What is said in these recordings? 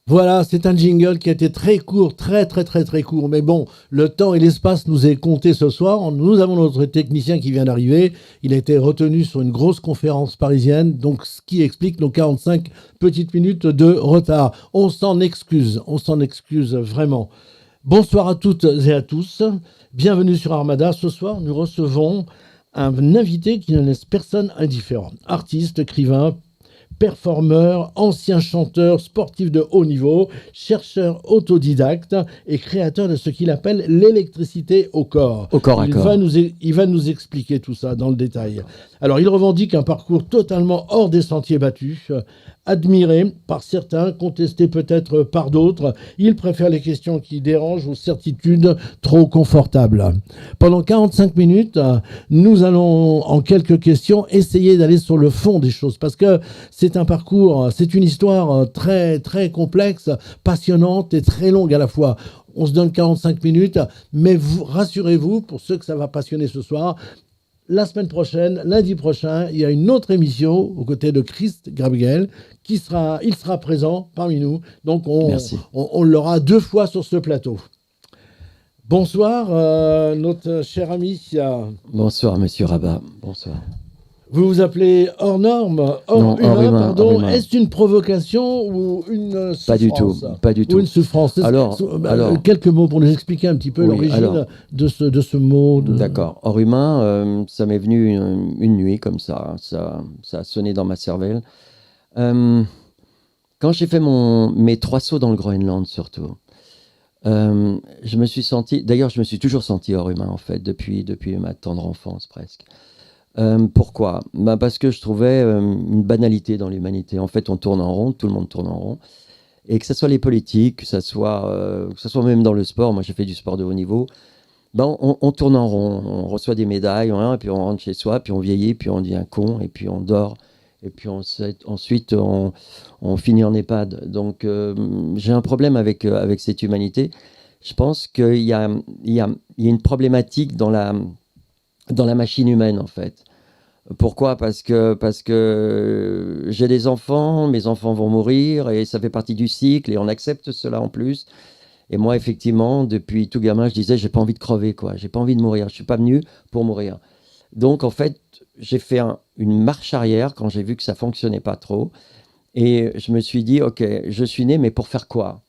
Voilà, c'est un jingle qui a été très court, très très très très court. Mais bon, le temps et l'espace nous est compté ce soir. Nous avons notre technicien qui vient d'arriver. Il a été retenu sur une grosse conférence parisienne, donc ce qui explique nos 45 petites minutes de retard. On s'en excuse vraiment. Bonsoir à toutes et à tous. Bienvenue sur Armada. Ce soir, nous recevons un invité qui ne laisse personne indifférent. Artiste, écrivain, performeur, ancien chanteur, sportif de haut niveau, chercheur autodidacte et créateur de ce qu'il appelle l'électricité au corps. Au corps à corps. Il va nous expliquer tout ça dans le détail. Alors, il revendique un parcours totalement hors des sentiers battus, admiré par certains, contesté peut-être par d'autres. Il préfère les questions qui dérangent aux certitudes trop confortables. Pendant 45 minutes, nous allons, en quelques questions, essayer d'aller sur le fond des choses parce que c'est un parcours, c'est une histoire très, très complexe, passionnante et très longue à la fois. On se donne 45 minutes, mais rassurez-vous, pour ceux que ça va passionner ce soir, la semaine prochaine, lundi prochain, il y a une autre émission aux côtés de Christ Gabriel il sera présent parmi nous. Donc Merci. on l'aura deux fois sur ce plateau. Bonsoir, notre cher ami. Bonsoir, monsieur Rabat. Bonsoir. Vous vous appelez hors norme, Non, hors humain, pardon. hors humain. Est-ce une provocation ou une souffrance? Pas du tout, pas du tout. Ou une souffrance. Alors, Quelques mots pour nous expliquer un petit peu l'origine de ce mot. D'accord. Hors humain, ça m'est venu une nuit comme ça. Ça a sonné dans ma cervelle. Quand j'ai fait mes 3 sauts dans le Groenland, surtout, je me suis senti... D'ailleurs, je me suis toujours senti hors humain, en fait, depuis ma tendre enfance, presque. Pourquoi? Parce que je trouvais une banalité dans l'humanité. En fait, on tourne en rond, tout le monde tourne en rond. Et que ce soit les politiques, que ce soit même dans le sport, moi j'ai fait du sport de haut niveau, on tourne en rond, on reçoit des médailles, et puis on rentre chez soi, puis on vieillit, puis on devient con, et puis on dort, et puis ensuite on finit en EHPAD. Donc j'ai un problème avec cette humanité. Je pense qu'il y a une problématique dans la machine humaine, en fait. Pourquoi? Parce que j'ai des enfants, mes enfants vont mourir, et ça fait partie du cycle, et on accepte cela en plus. Et moi, effectivement, depuis tout gamin, je disais, j'ai pas envie de crever, quoi. J'ai pas envie de mourir. Je suis pas venu pour mourir. Donc, en fait, j'ai fait une marche arrière quand j'ai vu que ça fonctionnait pas trop. Et je me suis dit, OK, je suis né, mais pour faire quoi?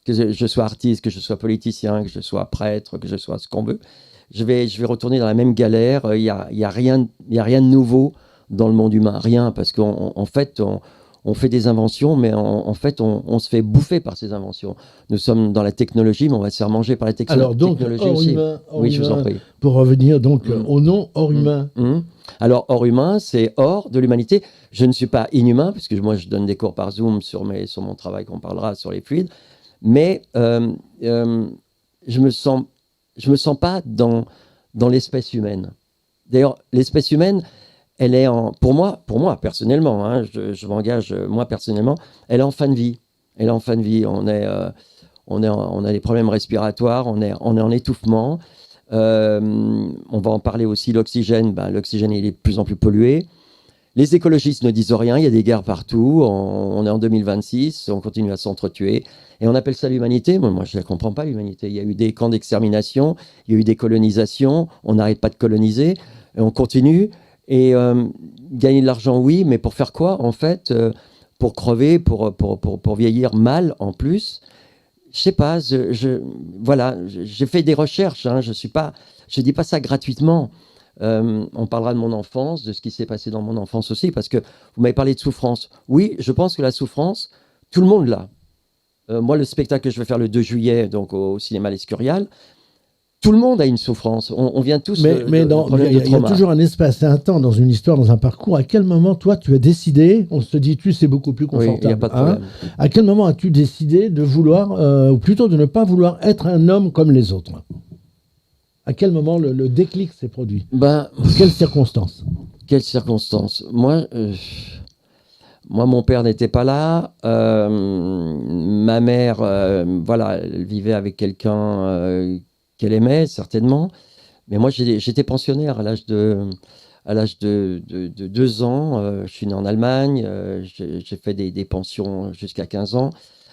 Que je sois artiste, que je sois politicien, que je sois prêtre, que je sois ce qu'on veut. Je vais retourner dans la même galère. Il y a rien de nouveau dans le monde humain. Rien, parce qu'en fait, on fait des inventions, mais en fait, on se fait bouffer par ces inventions. Nous sommes dans la technologie, mais on va se faire manger par la Alors donc, technologie aussi. Oui, je vous en prie. Pour revenir donc au nom hors humain. Alors, hors humain, c'est hors de l'humanité. Je ne suis pas inhumain, puisque moi, je donne des cours par Zoom sur mon travail qu'on parlera sur les fluides. Mais je me sens pas dans l'espèce humaine. D'ailleurs, l'espèce humaine, elle est pour moi personnellement, hein, je m'engage moi personnellement, elle est en fin de vie. Elle est en fin de vie. On a des problèmes respiratoires, on est en étouffement. On va en parler aussi. L'oxygène, l'oxygène il est de plus en plus pollué. Les écologistes ne disent rien, il y a des guerres partout, on est en 2026, on continue à s'entretuer. Et on appelle ça l'humanité. Moi, je ne la comprends pas, l'humanité. Il y a eu des camps d'extermination, il y a eu des colonisations, on n'arrête pas de coloniser, et on continue. Et gagner de l'argent, oui, mais pour faire quoi, en fait? Pour crever, pour vieillir mal, en plus. Je sais pas, voilà, j'ai fait des recherches, hein, je dis pas ça gratuitement. On parlera de mon enfance, de ce qui s'est passé dans mon enfance aussi, parce que vous m'avez parlé de souffrance. Oui, je pense que la souffrance, tout le monde l'a. Moi, le spectacle que je vais faire le 2 juillet, donc au cinéma L'Escurial, tout le monde a une souffrance. On vient tous mais il y a toujours un espace et un temps dans une histoire, dans un parcours. À quel moment, toi, tu as décidé, on se dit, c'est beaucoup plus confortable. Oui, il n'y a pas de problème. À quel moment as-tu décidé de vouloir, ou plutôt de ne pas vouloir être un homme comme les autres? À quel moment le déclic s'est produit? Quelles circonstances? Quelles circonstances? Moi, mon père n'était pas là. Ma mère, voilà, elle vivait avec quelqu'un qu'elle aimait, certainement. Mais moi, j'étais pensionnaire à l'âge de 2 ans. Je suis né en Allemagne. J'ai fait des pensions jusqu'à 15 ans.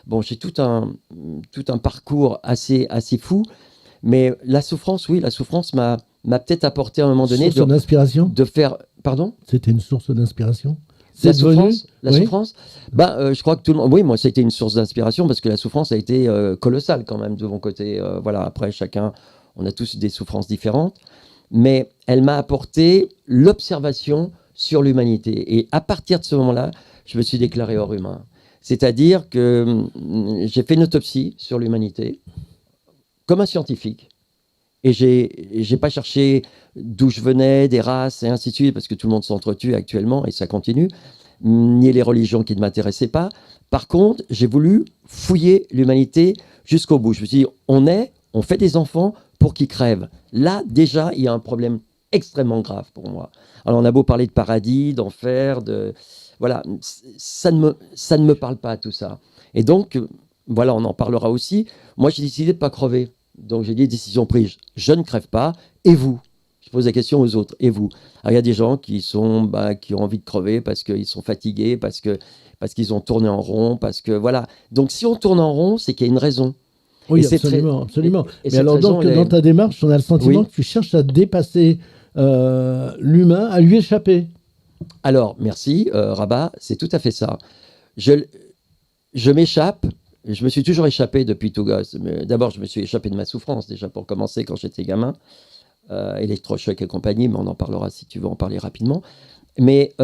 Bon, j'ai tout un parcours assez fou, mais la souffrance, oui, la souffrance m'a peut-être apporté à un moment donné Source d'inspiration? de faire... Pardon? C'était une source d'inspiration? La C'est devenu? souffrance, la Oui. souffrance, je crois que tout le monde. Oui, moi, ça a été une source d'inspiration parce que la souffrance a été colossale quand même de mon côté. Voilà, après, chacun, on a tous des souffrances différentes, mais elle m'a apporté l'observation sur l'humanité. Et à partir de ce moment-là, je me suis déclaré hors humain. C'est-à-dire que j'ai fait une autopsie sur l'humanité comme un scientifique. Et j'ai pas cherché d'où je venais, des races et ainsi de suite, parce que tout le monde s'entretue actuellement et ça continue, ni les religions qui ne m'intéressaient pas. Par contre, j'ai voulu fouiller l'humanité jusqu'au bout. Je me suis dit, on fait des enfants pour qu'ils crèvent. Là, déjà, il y a un problème extrêmement grave pour moi. Alors, on a beau parler de paradis, d'enfer, voilà, ça ne me parle pas, tout ça. Et donc, voilà, on en parlera aussi. Moi, j'ai décidé de ne pas crever. Donc j'ai dit, décision prise, je ne crève pas, et vous? Je pose la question aux autres, et vous? Alors il y a des gens qui ont envie de crever parce qu'ils sont fatigués, parce qu'ils ont tourné en rond, parce que voilà. Donc si on tourne en rond, c'est qu'il y a une raison. Oui, Et c'est absolument, absolument. et Mais alors donc, dans ta démarche, on a le sentiment Oui. que tu cherches à dépasser l'humain, à lui échapper. Alors, merci, Rabat, c'est tout à fait ça. Je m'échappe. Je me suis toujours échappé depuis tout gosse. D'abord, je me suis échappé de ma souffrance, déjà pour commencer, quand j'étais gamin. Électrochoc et compagnie, mais on en parlera si tu veux en parler rapidement. Mais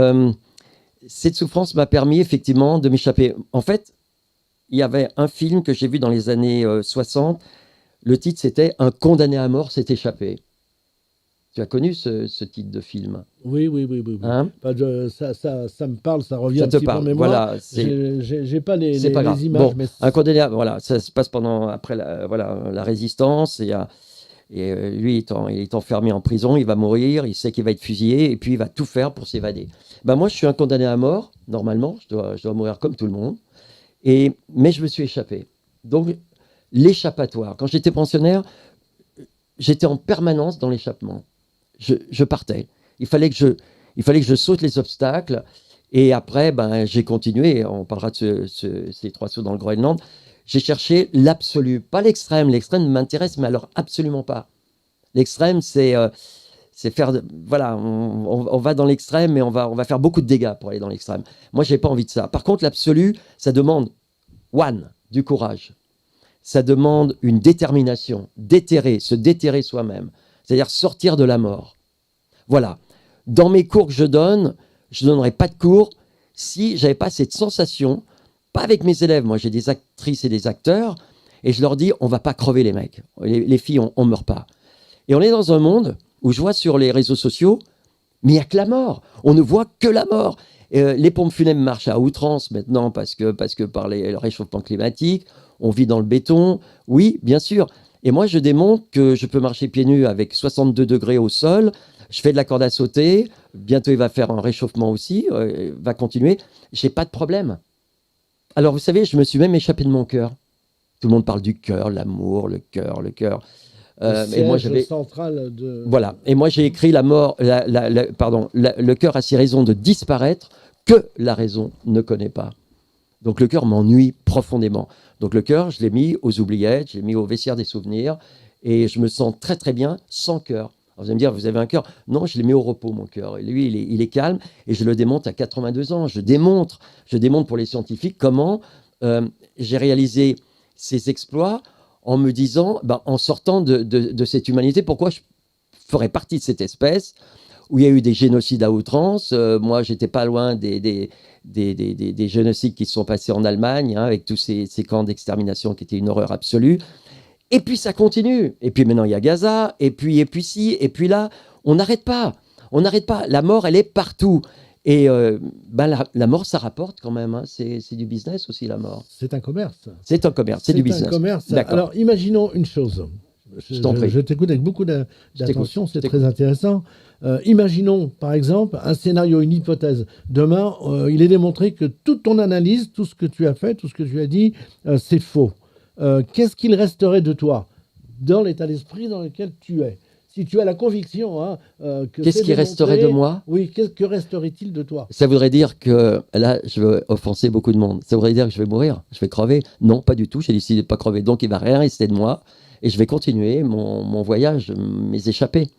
cette souffrance m'a permis effectivement de m'échapper. En fait, il y avait un film que j'ai vu dans les années 60. Le titre, c'était « Un condamné à mort s'est échappé ». Tu as connu ce titre de film? Oui. Hein? Ça me parle, ça revient Ça un te petit peu en parle, mémoire. voilà. J'ai pas les C'est pas grave. images. Bon, Mais un condamné à... Voilà, ça se passe après la résistance. Lui, il est enfermé en prison, il va mourir, il sait qu'il va être fusillé, et puis il va tout faire pour s'évader. Moi, je suis un condamné à mort, normalement, je dois mourir comme tout le monde, mais je me suis échappé. Donc, l'échappatoire. Quand j'étais pensionnaire, j'étais en permanence dans l'échappement. Je partais. Il fallait que je saute les obstacles, et après, j'ai continué, on parlera de ces 3 sauts dans le Groenland. J'ai cherché l'absolu, pas l'extrême. L'extrême m'intéresse, mais alors absolument pas. L'extrême, c'est faire... Voilà, on va dans l'extrême, mais on va faire beaucoup de dégâts pour aller dans l'extrême. Moi, je n'ai pas envie de ça. Par contre, l'absolu, ça demande, du courage. Ça demande une détermination, se déterrer soi-même. C'est-à-dire sortir de la mort. Voilà. Dans mes cours que je donnerais pas de cours si j'avais pas cette sensation. Pas avec mes élèves, moi j'ai des actrices et des acteurs, et je leur dis, on va pas crever les mecs. Les filles, on meurt pas. Et on est dans un monde où je vois sur les réseaux sociaux, mais il n'y a que la mort. On ne voit que la mort. Les pompes funèbres marchent à outrance maintenant parce que par le réchauffement climatique, on vit dans le béton. Oui, bien sûr. Et moi, je démontre que je peux marcher pieds nus avec 62 degrés au sol. Je fais de la corde à sauter. Bientôt, il va faire un réchauffement aussi. Va continuer. J'ai pas de problème. Alors, vous savez, je me suis même échappé de mon cœur. Tout le monde parle du cœur, l'amour, le cœur. et moi, j'avais central de... Voilà. Et moi, j'ai écrit le cœur a ses raisons de disparaître que la raison ne connaît pas. Donc, le cœur m'ennuie profondément. Donc, le cœur, je l'ai mis aux oubliettes, je l'ai mis au vestiaire des souvenirs, et je me sens très, très bien sans cœur. Alors, vous allez me dire, vous avez un cœur? Non, je l'ai mis au repos, mon cœur. Et lui, il est calme, et je le démonte à 82 ans. Je démontre pour les scientifiques comment j'ai réalisé ces exploits en me disant, en sortant de cette humanité, pourquoi je ferais partie de cette espèce où il y a eu des génocides à outrance. Moi, j'étais pas loin des génocides qui se sont passés en Allemagne, avec tous ces camps d'extermination qui étaient une horreur absolue. Et puis ça continue. Et puis maintenant, il y a Gaza, et puis ci, et puis là. On n'arrête pas. On n'arrête pas. La mort, elle est partout. Et la mort, ça rapporte quand même. C'est du business aussi, la mort. C'est un commerce. C'est un commerce, c'est du business. C'est un commerce. Alors, imaginons une chose. Je t'écoute avec beaucoup d'attention, c'est très intéressant. Imaginons, par exemple, un scénario, une hypothèse. Demain, il est démontré que toute ton analyse, tout ce que tu as fait, tout ce que tu as dit, c'est faux. Qu'est-ce qu'il resterait de toi dans l'état d'esprit dans lequel tu es? si tu as la conviction que Qu'est-ce c'est qui resterait de démontré, moi? oui, que resterait-il de toi? Ça voudrait dire que, là, je veux offenser beaucoup de monde. Ça voudrait dire que je vais mourir, je vais crever. Non, pas du tout, j'ai décidé de ne pas crever. Donc, il ne va rien rester de moi et je vais continuer mon voyage, mes échappées.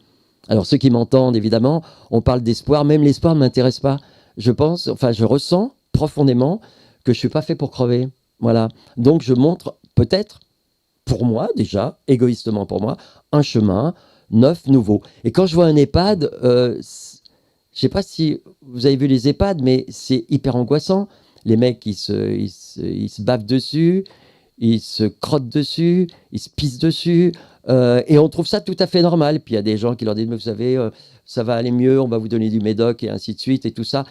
Alors, ceux qui m'entendent, évidemment, on parle d'espoir. Même l'espoir ne m'intéresse pas. Je pense, enfin, je ressens profondément que je ne suis pas fait pour crever. Voilà. Donc, je montre peut-être, pour moi déjà, égoïstement pour moi, un chemin neuf, nouveau. Et quand je vois un EHPAD, je ne sais pas si vous avez vu les EHPAD, mais c'est hyper angoissant. Les mecs, ils se bavent dessus, ils se crottent dessus, ils se pissent dessus, et on trouve ça tout à fait normal. Puis il y a des gens qui leur disent, mais vous savez, ça va aller mieux, on va vous donner du médoc, et ainsi de suite, et tout ça.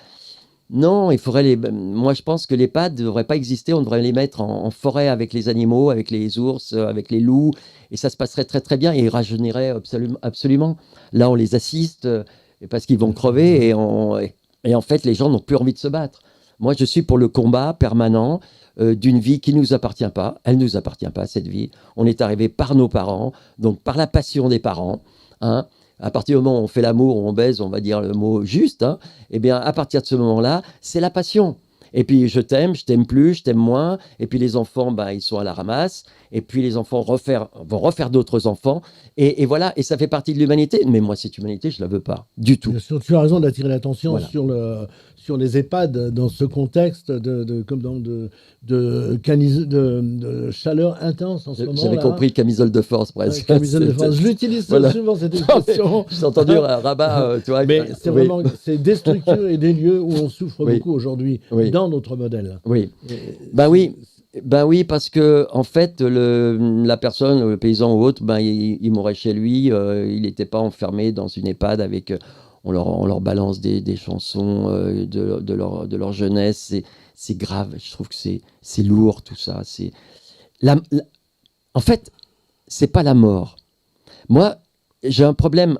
Non, il faudrait moi, je pense que les EHPAD ne devraient pas exister. On devrait les mettre en forêt avec les animaux, avec les ours, avec les loups. Et ça se passerait très, très bien. Et ils rajeuniraient absolument. Là, on les assiste parce qu'ils vont crever. Et en fait, les gens n'ont plus envie de se battre. Moi, je suis pour le combat permanent d'une vie qui ne nous appartient pas. Elle ne nous appartient pas, cette vie. On est arrivé par nos parents, donc par la passion des parents. Hein. À partir du moment où on fait l'amour, on baise, on va dire le mot juste, hein, eh bien, à partir de ce moment-là, c'est la passion. Et puis, je t'aime plus, je t'aime moins. Et puis, les enfants, ils sont à la ramasse. Et puis, les enfants vont refaire d'autres enfants. Et voilà, et ça fait partie de l'humanité. Mais moi, cette humanité, je ne la veux pas, du tout. Bien sûr, tu as raison d'attirer l'attention Voilà. sur les EHPAD dans ce contexte de chaleur intense en ce moment. J'avais compris camisole de force, presque. Camisole de force. Je l'utilise souvent, cette expression. J'ai entendu un rabat, tu vois. Mais c'est vraiment des structures et des lieux où on souffre beaucoup aujourd'hui Oui. dans notre modèle. Oui. Oui, parce que en fait, la personne, le paysan ou autre, il mourait chez lui. Il n'était pas enfermé dans une EHPAD avec. On leur balance des chansons de leur jeunesse. C'est grave. Je trouve que c'est lourd tout ça. En fait, c'est pas la mort. Moi, j'ai un problème.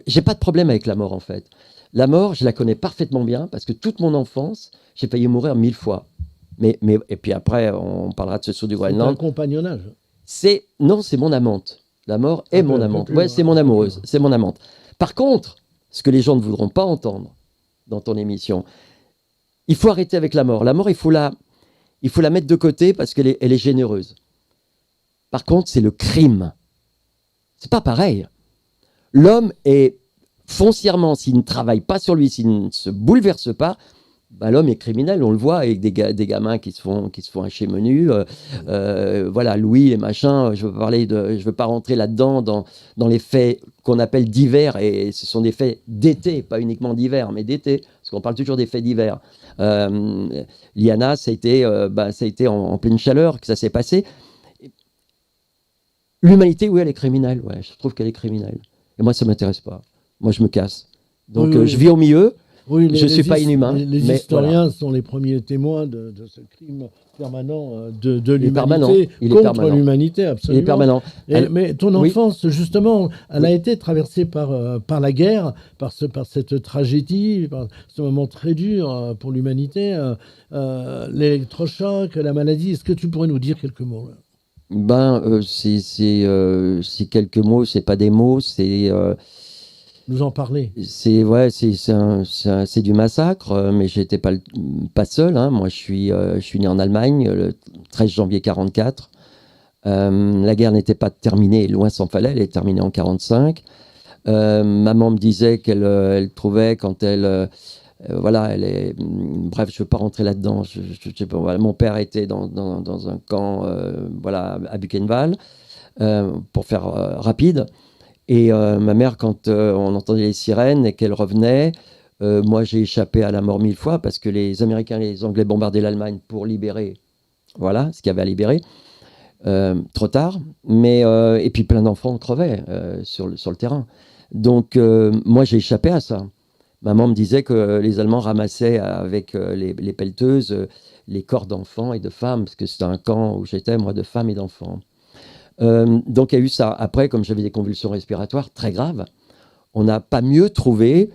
J'ai pas de problème avec la mort en fait. La mort, je la connais parfaitement bien parce que toute mon enfance, j'ai failli mourir 1000 fois. Et puis après, on parlera de ce saut du Groenland. C'est un compagnonnage. Non, c'est mon amante. La mort est mon amante. Ouais, c'est mon amoureuse, c'est mon amante. Par contre, ce que les gens ne voudront pas entendre dans ton émission, il faut arrêter avec la mort. La mort, il faut la mettre de côté parce qu'elle est généreuse. Par contre, c'est le crime. C'est pas pareil. L'homme est foncièrement, s'il ne travaille pas sur lui, s'il ne se bouleverse pas, l'homme est criminel. On le voit avec des gamins qui se font hacher menu. Voilà, Louis et machin. Je veux pas rentrer là-dedans dans les faits qu'on appelle divers, et ce sont des faits d'été, pas uniquement d'hiver, mais d'été, parce qu'on parle toujours des faits d'hiver. Liana, ça a été en pleine chaleur que ça s'est passé. L'humanité, oui, elle est criminelle. Ouais, je trouve qu'elle est criminelle. Et moi, ça m'intéresse pas. Moi, je me casse. Donc, je vis au milieu. Oui, je ne suis pas inhumain. Les historiens sont les premiers témoins de ce crime permanent de l'humanité contre l'humanité, absolument. Il est permanent. Mais ton enfance, justement, elle a été traversée par la guerre, par cette tragédie, par ce moment très dur pour l'humanité, l'électrochoc, la maladie. Est-ce que tu pourrais nous dire quelques mots là? C'est quelques mots, c'est pas des mots, c'est... nous en parler. C'est du massacre, mais j'étais pas seul. Hein. Moi, je suis né en Allemagne le 13 janvier 1944. La guerre n'était pas terminée, loin s'en fallait, elle est terminée en 1945. Maman me disait qu'elle trouvait quand elle... bref, je ne veux pas rentrer là-dedans. Mon père était dans un camp à Buchenwald, pour faire rapide. Et ma mère, quand on entendait les sirènes et qu'elle revenait, moi j'ai échappé à la mort 1000 fois parce que les Américains et les Anglais bombardaient l'Allemagne pour libérer ce qu'il y avait à libérer. Trop tard. Et puis plein d'enfants crevaient sur le terrain. Donc moi j'ai échappé à ça. Maman me disait que les Allemands ramassaient avec les pelleteuses les corps d'enfants et de femmes, parce que c'était un camp où j'étais, moi, de femmes et d'enfants. Donc il y a eu ça. Après, comme j'avais des convulsions respiratoires très graves, on n'a pas mieux trouvé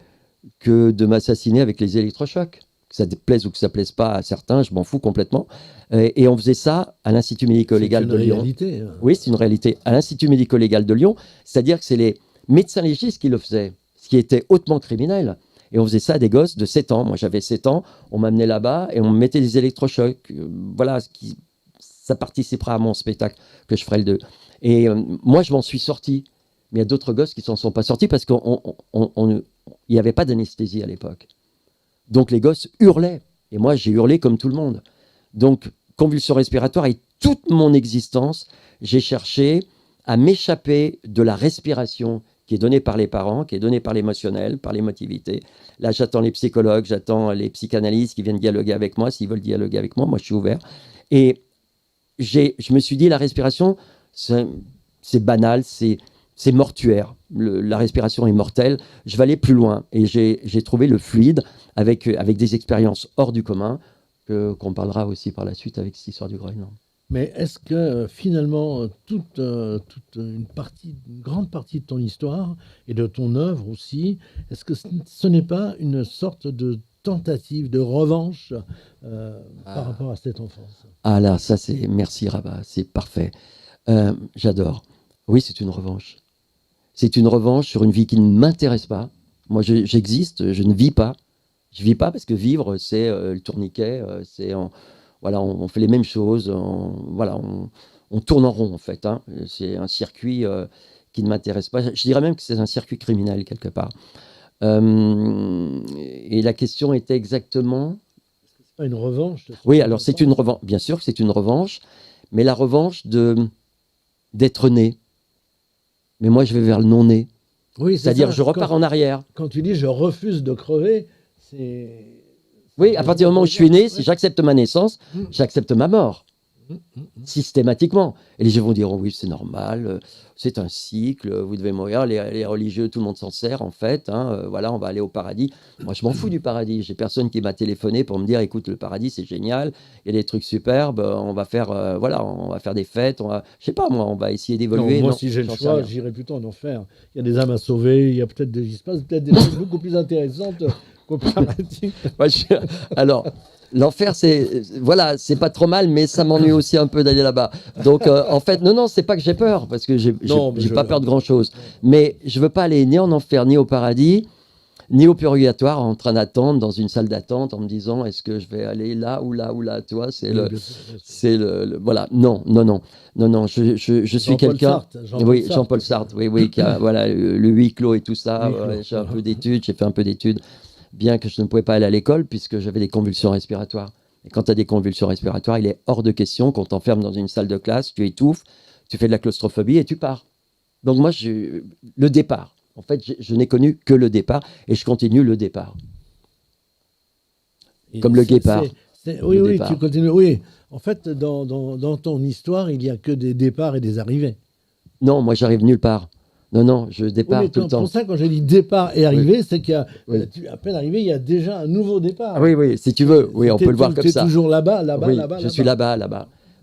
que de m'assassiner avec les électrochocs. Que ça plaise ou que ça ne plaise pas à certains, je m'en fous complètement. Et on faisait ça à l'Institut médico-légal de Lyon. C'est une réalité. Oui, c'est une réalité. À l'Institut médico-légal de Lyon, c'est-à-dire que c'est les médecins légistes qui le faisaient, ce qui était hautement criminel. Et on faisait ça à des gosses de 7 ans. Moi, j'avais 7 ans, on m'amenait là-bas et on me mettait des électrochocs. Voilà, ça participera à mon spectacle que je ferai le 2. Et moi, je m'en suis sorti. Mais il y a d'autres gosses qui ne s'en sont pas sortis parce qu'il n'y avait pas d'anesthésie à l'époque. Donc les gosses hurlaient. Et moi, j'ai hurlé comme tout le monde. Donc, convulsions respiratoires et toute mon existence, j'ai cherché à m'échapper de la respiration qui est donnée par les parents, qui est donnée par l'émotionnel, par l'émotivité. Là, j'attends les psychologues, j'attends les psychanalystes qui viennent dialoguer avec moi. S'ils veulent dialoguer avec moi, je suis ouvert. Et je me suis dit, la respiration, c'est banal, c'est mortuaire. La respiration est mortelle. Je vais aller plus loin. Et j'ai trouvé le fluide avec des expériences hors du commun qu'on parlera aussi par la suite avec cette histoire du Groenland. Mais est-ce que finalement, toute une grande partie de ton histoire et de ton œuvre aussi, est-ce que ce n'est pas une sorte de tentative de revanche par rapport à cette enfance? Ah là, ça c'est... Merci Rabat, c'est parfait. J'adore. Oui, c'est une revanche. C'est une revanche sur une vie qui ne m'intéresse pas. Moi, j'existe, je ne vis pas. Je ne vis pas parce que vivre, c'est le tourniquet, voilà, on fait les mêmes choses, on tourne en rond en fait. Hein. C'est un circuit qui ne m'intéresse pas. Je dirais même que c'est un circuit criminel quelque part. Et la question était exactement... C'est pas une revanche? Oui, alors c'est une revanche. Bien sûr que c'est une revanche, mais la revanche d'être né. Mais moi, je vais vers le non-né. Oui, c'est-à-dire, je repars en arrière. Quand tu dis « je refuse de crever », c'est... Oui, à partir du moment où je suis né, si j'accepte ma naissance, j'accepte ma mort. Systématiquement. Et les gens vont dire, oh oui, c'est normal, c'est un cycle, vous devez mourir, les religieux, tout le monde s'en sert en fait, hein, voilà, on va aller au paradis. Moi, je m'en fous du paradis, j'ai personne qui m'a téléphoné pour me dire, écoute, le paradis, c'est génial, il y a des trucs superbes, on va faire, on va faire des fêtes, je sais pas, moi, on va essayer d'évoluer. Moi, si j'ai le choix, j'irai plutôt en enfer. Il y a des âmes à sauver, il se passe peut-être des choses beaucoup plus intéressantes qu'au paradis. Alors... L'enfer, c'est pas trop mal, mais ça m'ennuie aussi un peu d'aller là-bas. Donc, en fait, non, c'est pas que j'ai peur, parce que j'ai pas peur de grand-chose. Mais je veux pas aller ni en enfer, ni au paradis, ni au purgatoire, en train d'attendre dans une salle d'attente, en me disant, est-ce que je vais aller là ou là ou là, tu vois, voilà. Non, je suis quelqu'un. Oui, Jean-Paul Sartre, oui, qui a, voilà, le huis clos et tout ça. J'ai un peu d'études, j'ai fait un peu d'études. Bien que je ne pouvais pas aller à l'école puisque j'avais des convulsions respiratoires. Et quand tu as des convulsions respiratoires, il est hors de question qu'on t'enferme dans une salle de classe, tu étouffes, tu fais de la claustrophobie et tu pars. Donc moi, le départ. En fait, je n'ai connu que le départ et je continue le départ. Comme le guépard. Oui, tu continues. Oui, en fait, dans ton histoire, il n'y a que des départs et des arrivées. Non, moi, j'arrive nulle part. Non, je départ tout le temps. Pour ça, quand j'ai dit départ et arrivée, c'est qu'à peine arrivé, il y a déjà un nouveau départ. Ah, oui, si tu veux. Oui, on peut le voir comme ça. Tu es toujours là-bas. Je suis là-bas.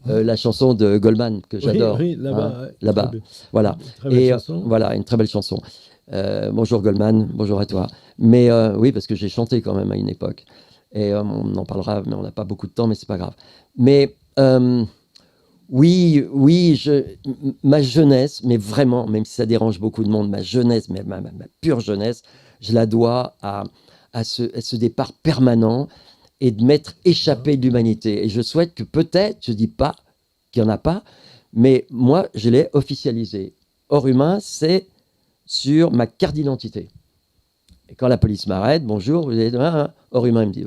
La chanson de Goldman, que j'adore. Oui, là-bas. Là-bas. Voilà. Très belle chanson. Voilà, une très belle chanson. Bonjour Goldman, bonjour à toi. Mais oui, parce que j'ai chanté quand même à une époque. Et on en parlera, mais on n'a pas beaucoup de temps, mais c'est pas grave. Mais... Oui, ma jeunesse, mais vraiment, même si ça dérange beaucoup de monde, ma jeunesse, ma pure jeunesse, je la dois à ce départ permanent et de m'être échappé de l'humanité. Et je souhaite que peut-être, je ne dis pas qu'il n'y en a pas, mais moi, je l'ai officialisé. Hors humain, c'est sur ma carte d'identité. Et quand la police m'arrête, bonjour, vous êtes hors humain, il me dit,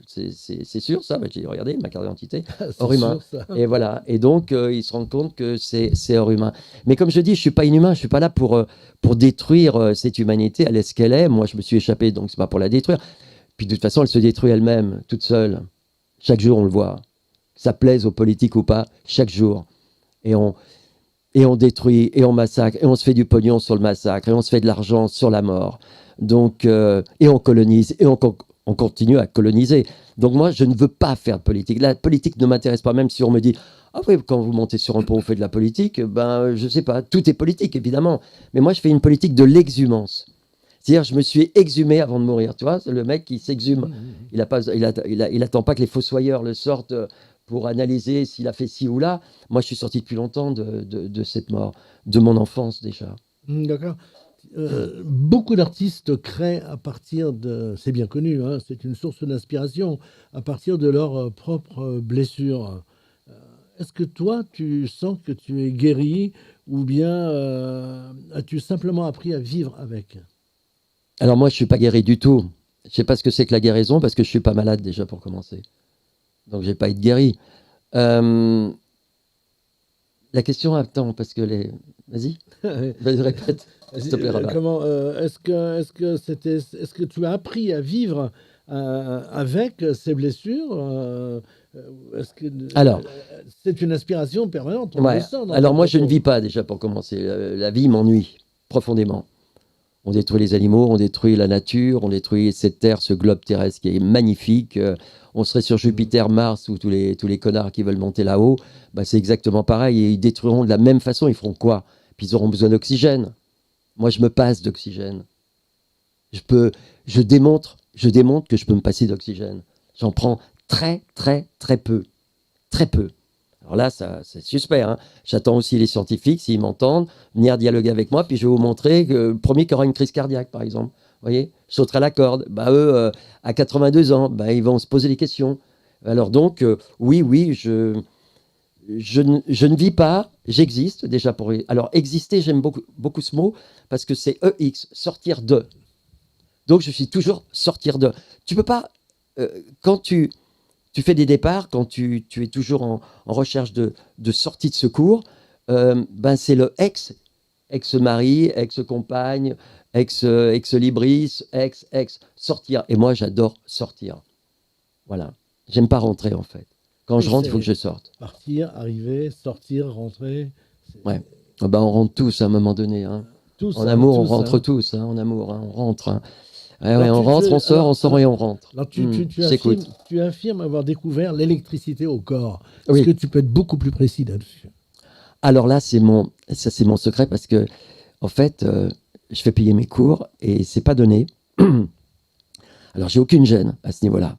c'est sûr ça? Je dis, regardez, ma carte d'identité, hors humain. Et voilà. Et donc, il se rend compte que c'est hors humain. Mais comme je dis, je ne suis pas inhumain, je ne suis pas là pour détruire cette humanité, elle est ce qu'elle est. Moi, je me suis échappé, donc ce n'est pas pour la détruire. Puis de toute façon, elle se détruit elle-même, toute seule. Chaque jour, on le voit. Que ça plaise aux politiques ou pas, chaque jour. Et on détruit, et on massacre, et on se fait du pognon sur le massacre, et on se fait de l'argent sur la mort. Donc, et on colonise, et on continue à coloniser. Donc moi, je ne veux pas faire de politique. La politique ne m'intéresse pas, même si on me dit « Ah oui, quand vous montez sur un pont, vous faites de la politique », ben, je ne sais pas, tout est politique, évidemment. Mais moi, je fais une politique de l'exhumance. C'est-à-dire, je me suis exhumé avant de mourir. Tu vois, c'est le mec qui s'exhume. Il attend pas que les fossoyeurs le sortent pour analyser s'il a fait ci ou là. Moi, je suis sorti depuis longtemps de cette mort, de mon enfance déjà. D'accord. Beaucoup d'artistes créent à partir de, c'est bien connu, hein, c'est une source d'inspiration, à partir de leurs propres blessures. Est-ce que toi, tu sens que tu es guéri ou bien as-tu simplement appris à vivre avec? Alors moi, je suis pas guéri du tout. Je sais pas ce que c'est que la guérison parce que je suis pas malade déjà pour commencer. Donc je vais pas être guéri. Euh, la question, attends, parce que les... Vas-y, vas-y, répète, s'il te plaît, Robin. Comment est-ce que tu as appris à vivre avec ces blessures est-ce que Alors, c'est une aspiration permanente, on le ouais. sent dans tes Alors moi, je ne propos. vis pas déjà pour commencer. La vie m'ennuie profondément. On détruit les animaux, on détruit la nature, on détruit cette terre, ce globe terrestre qui est magnifique. On serait sur Mm. Jupiter, Mars, ou tous les connards qui veulent monter là-haut. Bah, c'est exactement pareil. Et ils détruiront de la même façon. Ils feront quoi? Puis ils auront besoin d'oxygène. Moi, je me passe d'oxygène. Je peux, je démontre que je peux me passer d'oxygène. J'en prends très, très, très peu. Très peu. Alors là, ça, c'est suspect, hein. J'attends aussi les scientifiques, s'ils m'entendent, venir dialoguer avec moi, puis je vais vous montrer que le premier qui aura une crise cardiaque, par exemple, vous voyez, je sauterai la corde. Bah, eux, à 82 ans, bah, ils vont se poser des questions. Alors donc, oui, oui, je ne vis pas, j'existe déjà pour... Alors, exister, j'aime beaucoup, beaucoup ce mot, parce que c'est EX, sortir de. Donc, je suis toujours sortir de. Tu peux pas, quand tu fais des départs, quand tu es toujours en recherche de sortie de secours, ben c'est le ex-mari, ex-compagne, ex-libris, sortir. Et moi, j'adore sortir. Voilà. J'aime pas rentrer, en fait. Quand Oui, je rentre, il faut que c'est je sorte. partir, arriver, sortir, rentrer. Ouais. Ah ben, on rentre tous à un moment donné, hein. Tous, En hein, amour, on tous, rentre hein. tous, hein, en amour, hein, on rentre, hein. Ouais, ouais, Alors, on rentre, on sort et on rentre. tu Je t'écoute. tu affirmes avoir découvert l'électricité au corps. Est-ce que Oui. tu peux être beaucoup plus précis là-dessus? Alors là, c'est mon secret parce que en fait, je fais payer mes cours et c'est pas donné. Alors, j'ai aucune gêne à ce niveau-là.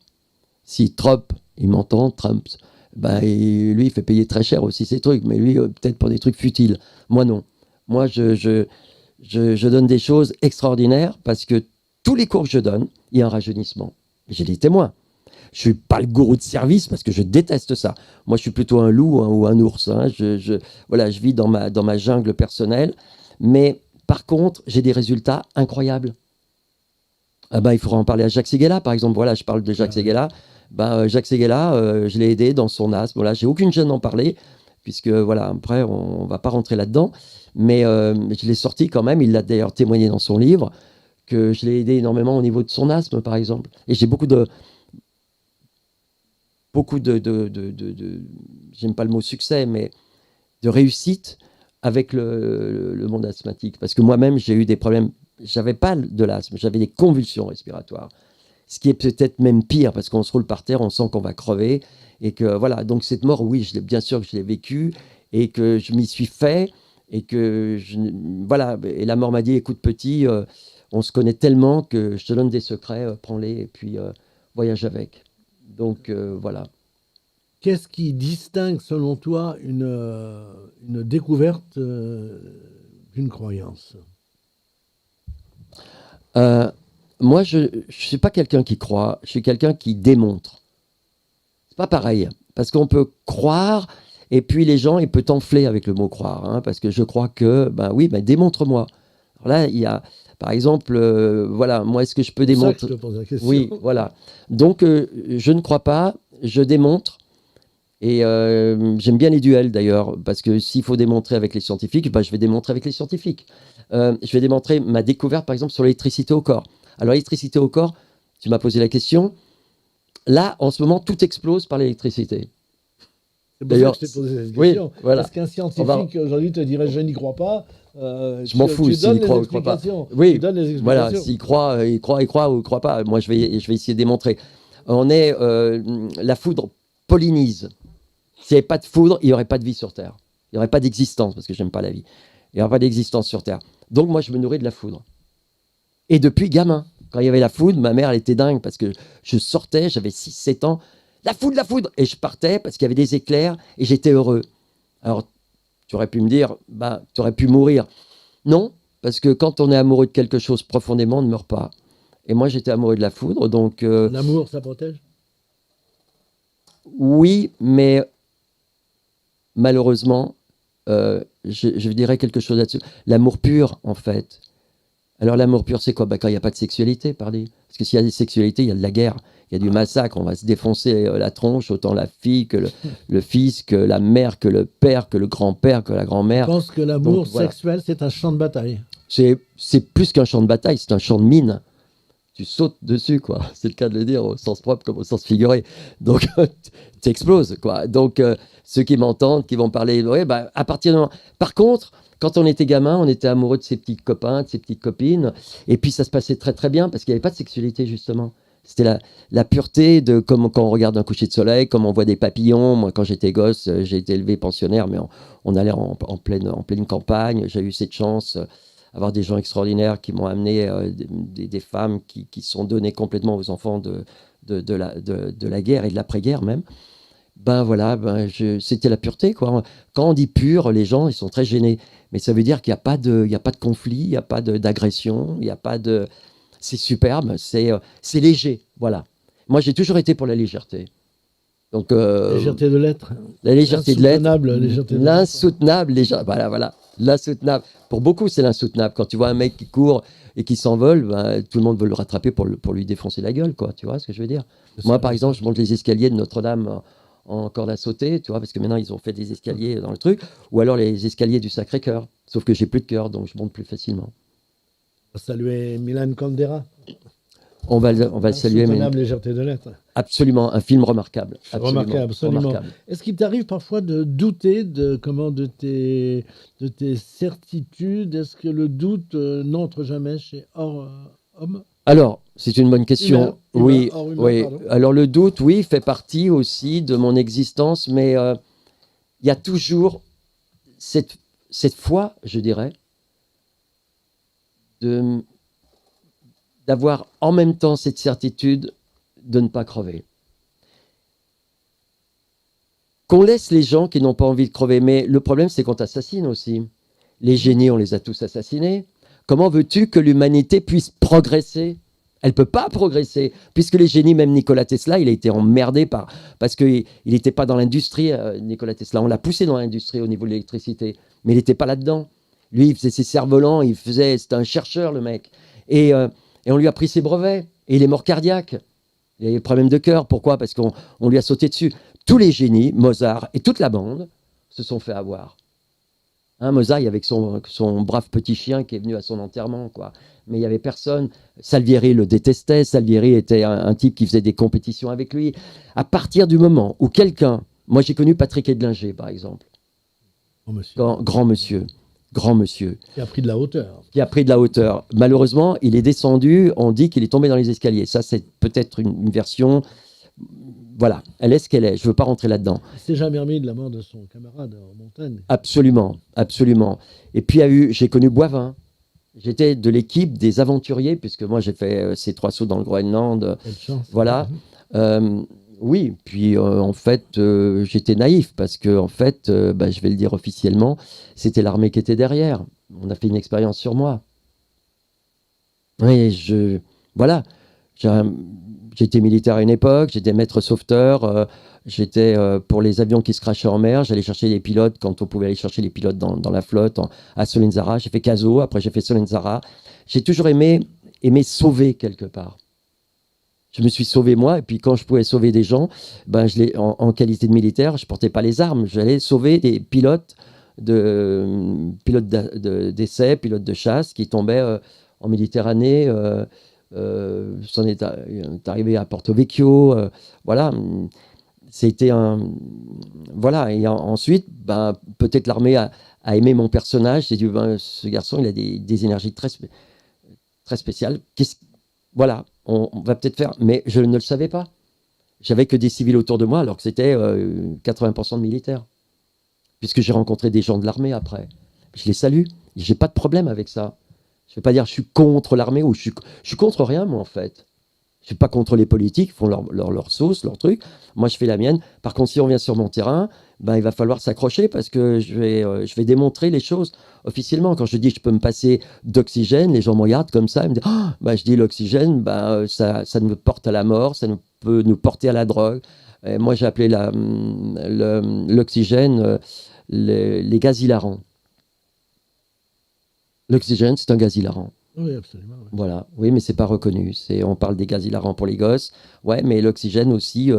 Si Trump, il m'entend, Trump, ben, lui, il fait payer très cher aussi ses trucs, mais lui, peut-être pour des trucs futiles. Moi, non. Moi, je donne des choses extraordinaires parce que tous les cours que je donne, il y a un rajeunissement. J'ai des témoins. Je suis pas le gourou de service parce que je déteste ça. Moi, je suis plutôt un loup, hein, ou un ours, hein. Voilà, je vis dans ma jungle personnelle. Mais par contre, j'ai des résultats incroyables. Ah ben, il faudra en parler à Jacques Séguéla, par exemple. Voilà, je parle de Jacques Ah oui. Séguéla. Ben, Jacques Séguéla, je l'ai aidé dans son asthme. Voilà, j'ai aucune gêne d'en parler, puisque voilà, après, on va pas rentrer là-dedans. Mais je l'ai sorti quand même. Il l'a d'ailleurs témoigné dans son livre que je l'ai aidé énormément au niveau de son asthme, par exemple. Et j'ai beaucoup j'aime pas le mot succès, mais de réussite avec le monde asthmatique. Parce que moi-même, j'ai eu des problèmes. J'avais pas de l'asthme, j'avais des convulsions respiratoires. Ce qui est peut-être même pire, parce qu'on se roule par terre, on sent qu'on va crever. Et que voilà, donc cette mort, oui, bien sûr que je l'ai vécue et que je m'y suis fait. Et que, voilà, et la mort m'a dit, écoute petit, on se connaît tellement que je te donne des secrets, prends-les et puis voyage avec. Donc voilà. Qu'est-ce qui distingue, selon toi, une découverte d'une croyance? Euh, moi, je ne suis pas quelqu'un qui croit, je suis quelqu'un qui démontre. C'est pas pareil, parce qu'on peut croire, et puis les gens, ils peuvent t'enfler avec le mot croire, hein, parce que je crois que, ben oui, ben démontre-moi. Alors là, il y a, par exemple, voilà, moi, est-ce que je peux C'est pour ça que je démontrer? te pose la question. Oui, voilà. Donc, je ne crois pas, je démontre, et j'aime bien les duels d'ailleurs, parce que s'il faut démontrer avec les scientifiques, ben, je vais démontrer avec les scientifiques. Je vais démontrer ma découverte, par exemple, sur l'électricité au corps. Alors, l'électricité au corps, tu m'as posé la question. Là, en ce moment, tout explose par l'électricité. C'est pour ça que D'ailleurs, je t'ai posé cette oui, question. voilà. Est-ce qu'un On va, scientifique aujourd'hui te dirait je n'y crois pas? je m'en fous Tu donnes s'il les croit ou il croit pas. explications. Tu Oui, donnes les voilà, explications. s'il croit, il croit ou il croit pas. Moi, je vais essayer de démontrer. On est, la foudre pollinise. S'il n'y avait pas de foudre, il n'y aurait pas de vie sur Terre. Il n'y aurait pas d'existence, parce que j'aime pas la vie. Il n'y aurait pas d'existence sur Terre. Donc, moi, je me nourris de la foudre. Et depuis gamin, quand il y avait la foudre, ma mère, elle était dingue, parce que je sortais, j'avais 6 7 ans. La foudre, la foudre! Et je partais, parce qu'il y avait des éclairs, et j'étais heureux. Alors, tu aurais pu me dire, bah, tu aurais pu mourir. Non, parce que quand on est amoureux de quelque chose profondément, on ne meurt pas. Et moi, j'étais amoureux de la foudre, donc L'amour, ça protège? oui, mais malheureusement, je dirais quelque chose là-dessus. L'amour pur, en fait. Alors, l'amour pur, c'est quoi? Quand il n'y a pas de sexualité, parlez. Parce que s'il y a des sexualités, il y a de la guerre, il y a du massacre. On va se défoncer la tronche, autant la fille que le fils, que la mère, que le père, que le grand-père, que la Je grand-mère. pense que l'amour Donc, voilà. sexuel, c'est un champ de bataille. C'est plus qu'un champ de bataille, c'est un champ de mine. Tu sautes dessus, quoi. C'est le cas de le dire, au sens propre comme au sens figuré. Donc, tu exploses, quoi. Donc, ceux qui m'entendent, qui vont parler, ouais, bah, à partir de... Par contre, quand on était gamin, on était amoureux de ses petits copains, de ses petites copines, et puis ça se passait très, très bien, parce qu'il n'y avait pas de sexualité, justement. C'était la pureté de comme quand on regarde un coucher de soleil, comme on voit des papillons. Moi, quand j'étais gosse, j'ai été élevé pensionnaire, mais on allait en pleine campagne. J'ai eu cette chance avoir des gens extraordinaires qui m'ont amené des femmes qui sont données complètement aux enfants de la guerre et de l'après-guerre même. Ben voilà, c'était la pureté, quoi. Quand on dit pur, les gens, ils sont très gênés. Mais ça veut dire qu'il n'y a pas de conflit, il n'y a pas d'agression, il n'y a pas de... C'est superbe, c'est léger, voilà. Moi, j'ai toujours été pour la légèreté. Donc, Légèreté de l'être. la légèreté de l'être, Légèreté de l'être. l'insoutenable, voilà, l'insoutenable. Pour beaucoup, c'est l'insoutenable. Quand tu vois un mec qui court et qui s'envole, ben, tout le monde veut le rattraper pour lui défoncer la gueule, quoi. Tu vois ce que je veux dire? Moi, par exemple, je monte les escaliers de Notre-Dame en corde à sauter, tu vois, parce que maintenant, ils ont fait des escaliers dans le truc, ou alors les escaliers du Sacré-Cœur. Sauf que j'ai plus de cœur, donc je monte plus facilement. On va saluer Milan Kundera. On va le saluer, mais Insoutenable légèreté de l'être. absolument, un film remarquable. Remarquable, absolument. Remarquable. Est-ce qu'il t'arrive parfois de douter de tes certitudes? Est-ce que le doute n'entre jamais chez hors homme? Alors, c'est une bonne question. Oui, hors humain, oui. pardon. Alors le doute, oui, fait partie aussi de mon existence, mais il y a toujours cette foi, je dirais, d'avoir en même temps cette certitude de ne pas crever. Qu'on laisse les gens qui n'ont pas envie de crever, mais le problème, c'est qu'on t'assassine aussi. Les génies, on les a tous assassinés. Comment veux-tu que l'humanité puisse progresser? Elle ne peut pas progresser, puisque les génies, même Nikola Tesla, il a été emmerdé parce qu'il n'était pas dans l'industrie, Nikola Tesla. On l'a poussé dans l'industrie au niveau de l'électricité, mais il n'était pas là-dedans. Lui, il faisait ses cerfs-volants, c'était un chercheur, le mec. Et on lui a pris ses brevets, et il est mort cardiaque. Il a eu des problèmes de cœur. Pourquoi? Parce qu'on lui a sauté dessus. Tous les génies, Mozart et toute la bande, se sont fait avoir. Hein, Mozart, il y avait son brave petit chien qui est venu à son enterrement, quoi. Mais il n'y avait personne. Salieri le détestait. Salieri était un type qui faisait des compétitions avec lui. À partir du moment où quelqu'un... Moi, j'ai connu Patrick Edlinger, par exemple. Grand monsieur. Qui a pris de la hauteur. Qui a pris de la hauteur. Malheureusement, il est descendu. On dit qu'il est tombé dans les escaliers. Ça, c'est peut-être une version... Voilà, elle est ce qu'elle est. Je ne veux pas rentrer là-dedans. Il ne s'est jamais remis de la mort de son camarade en montagne. Absolument, absolument. Et puis, j'ai connu Boivin. J'étais de l'équipe des aventuriers, puisque moi, j'ai fait ces 3 sauts dans le Groenland. Quelle chance. Voilà. Oui, puis en fait, j'étais naïf, parce que, en fait, je vais le dire officiellement, c'était l'armée qui était derrière. On a fait une expérience sur moi. Oui, voilà. J'étais militaire à une époque, j'étais maître sauveteur, j'étais pour les avions qui se crachaient en mer, j'allais chercher les pilotes quand on pouvait aller chercher les pilotes dans la flotte à Solenzara. J'ai fait Caso, après j'ai fait Solenzara. J'ai toujours aimé sauver quelque part. Je me suis sauvé moi, et puis quand je pouvais sauver des gens, en qualité de militaire, je portais pas les armes, j'allais sauver des pilotes d'essai, pilotes de chasse qui tombaient en Méditerranée. C'en est arrivé à Porto Vecchio, voilà. C'était voilà. Et ensuite, peut-être l'armée a aimé mon personnage. J'ai dit, ce garçon, il a des énergies très spéciales. Voilà, on va peut-être faire, mais je ne le savais pas. J'avais que des civils autour de moi, alors que c'était 80% de militaires. Puisque j'ai rencontré des gens de l'armée après. Je les salue. J'ai pas de problème avec ça. Je ne vais pas dire je suis contre l'armée ou je suis contre rien, moi, en fait. Je suis pas contre les politiques, ils font leur sauce, leur truc. Moi, je fais la mienne. Par contre, si on vient sur mon terrain, ben, il va falloir s'accrocher parce que je vais démontrer les choses officiellement. Quand je dis que je peux me passer d'oxygène, les gens me regardent comme ça, ils me disent ah ben, je dis l'oxygène, ben, ça nous porte à la mort, peut nous porter à la drogue. Et moi, j'ai appelé l'oxygène les gaz hilarants. L'oxygène, c'est un gaz hilarant. Oui, absolument. Oui. Voilà, oui, mais c'est pas reconnu. On parle des gaz hilarants pour les gosses, ouais, mais l'oxygène aussi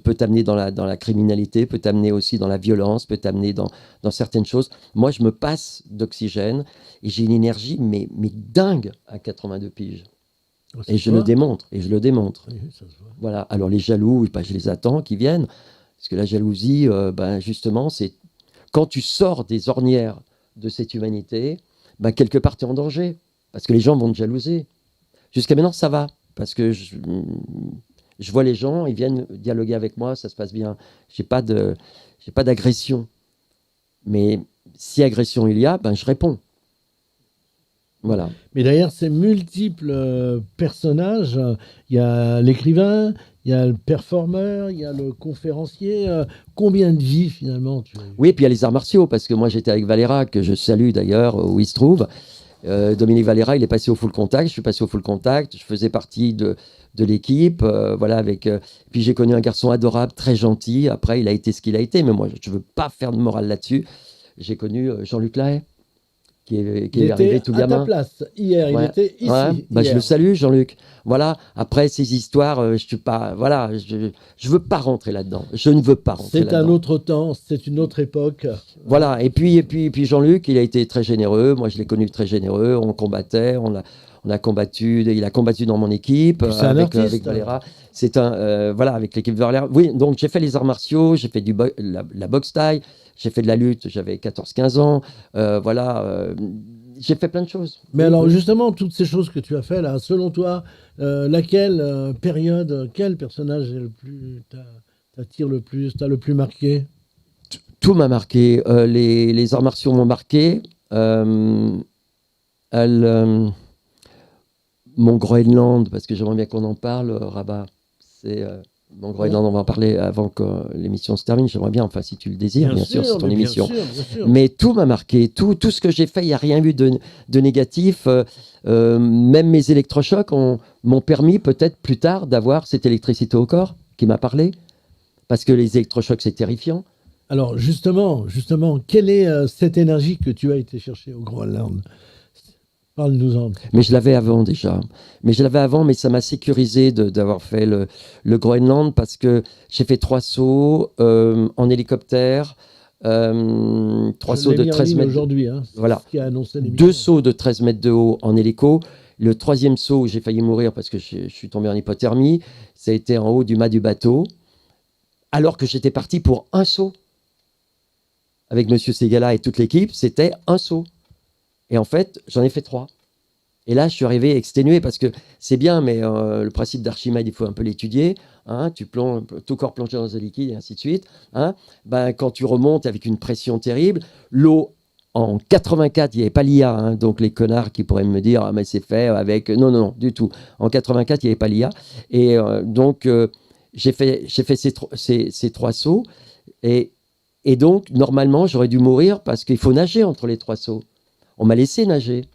peut t'amener dans la criminalité, peut t'amener aussi dans la violence, peut t'amener dans certaines choses. Moi, je me passe d'oxygène et j'ai une énergie, mais dingue à 82 piges. Et je le démontre, Oui, ça se voit. Voilà, alors les jaloux, ben, je les attends qu'ils viennent, parce que la jalousie, ben, justement, c'est quand tu sors des ornières de cette humanité, ben, quelque part, tu es en danger. Parce que les gens vont te jalouser. Jusqu'à maintenant, ça va. Parce que je vois les gens, ils viennent dialoguer avec moi, ça se passe bien. J'ai pas d'agression. Mais si agression il y a, ben je réponds. Voilà. Mais derrière ces multiples personnages, il y a l'écrivain, il y a le performeur, il y a le conférencier. Combien de vies finalement Oui, et puis il y a les arts martiaux, parce que moi j'étais avec Valera, que je salue d'ailleurs, où il se trouve. Dominique Valera, il est passé au full contact, je suis passé au full contact, je faisais partie de l'équipe, voilà, puis j'ai connu un garçon adorable, très gentil, après il a été ce qu'il a été, mais moi je ne veux pas faire de morale là-dessus. J'ai connu Jean-Luc Lahaye, qui est arrivé tout gamin. À ta place, hier, ouais. Il était ici. Ouais. Bah, je le salue, Jean-Luc. Voilà, après ces histoires, je veux pas rentrer là-dedans, je ne veux pas rentrer là-dedans. C'est un autre temps, c'est une autre époque. Voilà, et puis Jean-Luc, il a été très généreux. Moi, je l'ai connu très généreux. On combattait, on a combattu. Il a combattu dans mon équipe avec Valera. C'est voilà, avec l'équipe Valera. Oui, donc j'ai fait les arts martiaux, j'ai fait la boxe thaï, j'ai fait de la lutte. J'avais 14-15 ans. Voilà, j'ai fait plein de choses. Mais alors, justement, toutes ces choses que tu as fait là, selon toi, laquelle période, quel personnage t'attire le plus, t'as le plus marqué? Tout m'a marqué. Les arts martiaux m'ont marqué. Mon Groenland, parce que j'aimerais bien qu'on en parle, Rabat. C'est mon Groenland, on va en parler avant que l'émission se termine. J'aimerais bien, enfin, si tu le désires, bien sûr, c'est ton émission. Bien sûr. Mais tout m'a marqué. Tout ce que j'ai fait, il n'y a rien eu de négatif. Même mes électrochocs m'ont permis peut-être plus tard d'avoir cette électricité au corps qui m'a parlé. Parce que les électrochocs, c'est terrifiant. Alors justement, quelle est cette énergie que tu as été chercher au Groenland? Parle-nous-en. Mais je l'avais avant déjà. Mais ça m'a sécurisé d'avoir fait le Groenland parce que j'ai fait 3 sauts en hélicoptère, 3 sauts de 13 mètres. Aujourd'hui, hein, voilà. Ce qui a annoncé 2 sauts de 13 mètres de haut en hélico. Le 3e saut où j'ai failli mourir parce que je suis tombé en hypothermie, ça a été en haut du mât du bateau, alors que j'étais parti pour un saut. Avec Monsieur Segala et toute l'équipe, c'était un saut. Et en fait, j'en ai fait 3. Et là, je suis arrivé exténué parce que c'est bien, mais le principe d'Archimède, il faut un peu l'étudier. Hein, tu plonges, tout corps plongé dans un liquide et ainsi de suite. Hein, ben, quand tu remontes avec une pression terrible, l'eau, en 84, il n'y avait pas l'IA. Hein, donc les connards qui pourraient me dire, ah, mais c'est fait avec... Non, du tout. En 84, il n'y avait pas l'IA. Et donc, j'ai fait ces 3 sauts. Et donc, normalement, j'aurais dû mourir parce qu'il faut nager entre les 3 sauts. On m'a laissé nager.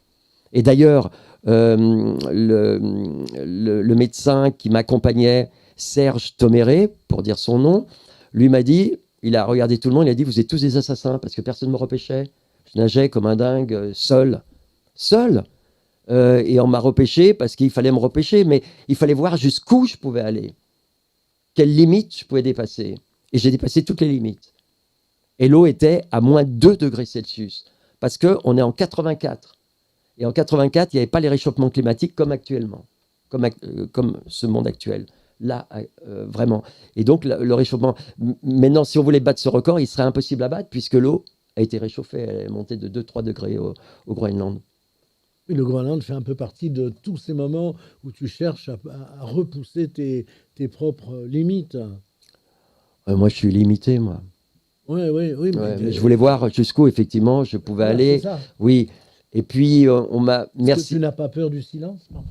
Et d'ailleurs, le médecin qui m'accompagnait, Serge Toméré, pour dire son nom, lui m'a dit, il a regardé tout le monde, il a dit, vous êtes tous des assassins, parce que personne ne me repêchait. Je nageais comme un dingue, seul. Et on m'a repêché parce qu'il fallait me repêcher, mais il fallait voir jusqu'où je pouvais aller. Quelles limites je pouvais dépasser. Et j'ai dépassé toutes les limites. Et l'eau était à moins 2 degrés Celsius. Parce qu'on est en 84. Et en 84, il n'y avait pas les réchauffements climatiques comme actuellement. Comme ce monde actuel. Là, vraiment. Et donc, le réchauffement... Maintenant, si on voulait battre ce record, il serait impossible à battre puisque l'eau a été réchauffée. Elle est montée de 2-3 degrés au Groenland. Oui, le Groenland fait un peu partie de tous ces moments où tu cherches à repousser tes propres limites. Moi, je suis limité, moi. Oui. Mais je voulais voir jusqu'où, effectivement, je pouvais aller. Ça. Oui. Et puis, on m'a... Merci. Tu n'as pas peur du silence, non?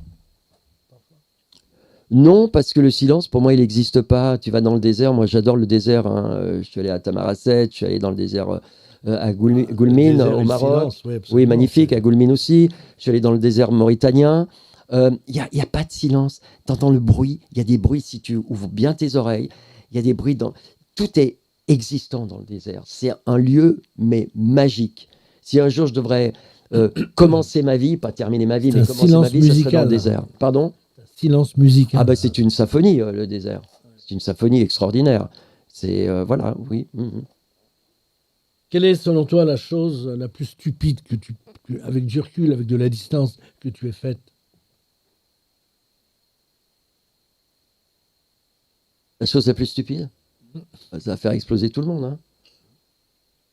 Non, parce que le silence, pour moi, il n'existe pas. Tu vas dans le désert, moi j'adore le désert, hein. Je suis allé à Tamaracet, je suis allé dans le désert à Le Goulmine, désert au et le Maroc. silence, oui, Oui, absolument. magnifique, à Goulmine aussi. Je suis allé dans le désert mauritanien. Il y a pas de silence. Tu entends le bruit, il y a des bruits si tu ouvres bien tes oreilles. Il y a des bruits dans... Tout est existant dans le désert. C'est un lieu, mais magique. Si un jour je devrais commencer ma vie, pas terminer ma vie, C'est mais un commencer ma silence vie, ça serait dans le musical. désert. Pardon? Silence Ah musical. bah c'est une symphonie, le désert. C'est une symphonie extraordinaire. C'est voilà, oui. Mhm. Quelle est, selon toi, la chose la plus stupide avec du recul, avec de la distance, que tu aies faite? La chose la plus stupide, ça va faire exploser tout le monde, hein.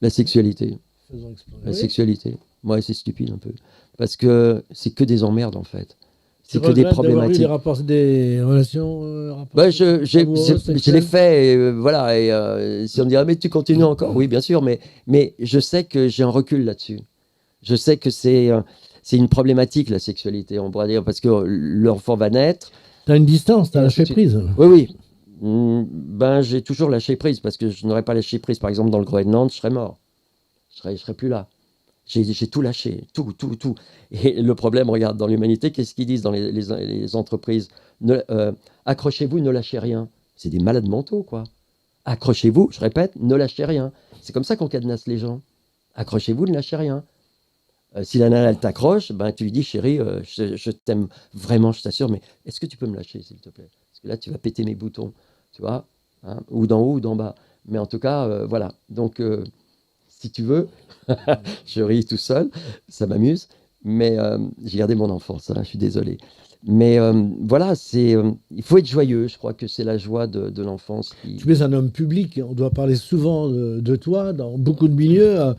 La sexualité. Faisons explorer. La Oui. sexualité. Moi, c'est stupide un peu. Parce que c'est que des emmerdes, en fait. Tu C'est que des regrettes d'avoir eu problématiques. des relations Bah, amoureuses, je l'ai sexuelles? fait, et, voilà. Et si on me dirait, mais tu continues encore? Oui, bien sûr, mais je sais que j'ai un recul là-dessus. Je sais que c'est une problématique, la sexualité, on pourrait dire, parce que l'enfant va naître. T'as une distance, t'as Et ainsi lâché de suite. prise. Oui, oui. Ben, j'ai toujours lâché prise, parce que je n'aurais pas lâché prise, par exemple, dans le Groenland, je serais mort. Je serais plus là. J'ai tout lâché, tout, tout, tout. Et le problème, regarde, dans l'humanité, qu'est-ce qu'ils disent dans les entreprises? Accrochez-vous, ne lâchez rien. C'est des malades mentaux, quoi. Accrochez-vous, je répète, ne lâchez rien. C'est comme ça qu'on cadenasse les gens. Accrochez-vous, ne lâchez rien. Si la nana, elle t'accroche, ben, tu lui dis, chérie, je t'aime vraiment, je t'assure, mais est-ce que tu peux me lâcher, s'il te plaît? Parce que là, tu vas péter mes boutons, tu vois, hein, ou d'en haut ou d'en bas. Mais en tout cas, voilà. Donc, si tu veux, je ris tout seul, ça m'amuse, mais j'ai gardé mon enfance, hein, je suis désolé. Mais voilà, il faut être joyeux, je crois que c'est la joie de l'enfance qui... Tu es un homme public, on doit parler souvent de toi dans beaucoup de milieux,